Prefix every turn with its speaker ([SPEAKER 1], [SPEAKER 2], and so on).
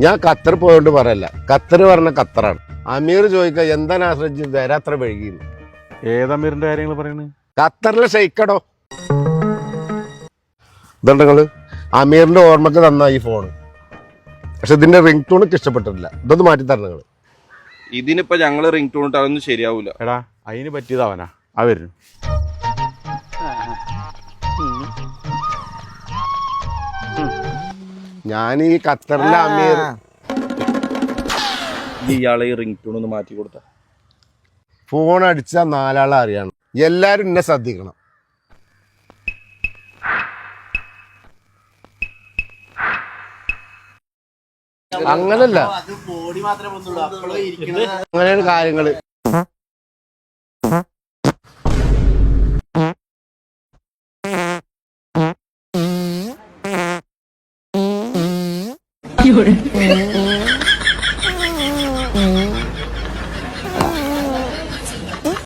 [SPEAKER 1] ഞാൻ ഖത്തർ പോയോണ്ട് പറയല്ല, ഖത്തർ പറഞ്ഞ ഖത്തറാണ്. അമീർ ചോദിക്ക എന്താണ് ആശ്രയിച്ച് വരാത്ര വൈകിന്ന്.
[SPEAKER 2] ഏതമീറിന്റെ കാര്യങ്ങൾ പറയുന്നത്?
[SPEAKER 1] ഖത്തറിലെ ഷെയ്ക്കടോ. ഇതുണ്ടങ്ങള് അമീറിന്റെ ഓർമ്മക്ക് തന്ന ഈ ഫോണ്. പക്ഷെ ഇതിന്റെ റിംഗ് ടൂണൊക്കെ ഇഷ്ടപ്പെട്ടിട്ടില്ല. ഇതൊന്ന് മാറ്റി തരണം നിങ്ങള്.
[SPEAKER 3] ഇതിനിപ്പോ ഞങ്ങള് റിംഗ് ടൂൺ ഇട്ട് അതൊന്നും ശരിയാവൂല.
[SPEAKER 2] എടാ അതിന് പറ്റിയത് അവനാ. ആ വരുന്നു.
[SPEAKER 1] ഞാൻ ഈ ഖത്തറിലെ അമീർ
[SPEAKER 3] ഇയാളെ ഈ റിംഗ് ടൂൺ ഒന്ന് മാറ്റി കൊടുത്ത.
[SPEAKER 1] ഫോൺ അടിച്ച 4 ആളെ അറിയണം. എല്ലാരും എന്നെ ശ്രദ്ധിക്കണം. അങ്ങനല്ല, അങ്ങനെയാണ് കാര്യങ്ങള്.
[SPEAKER 4] 有人。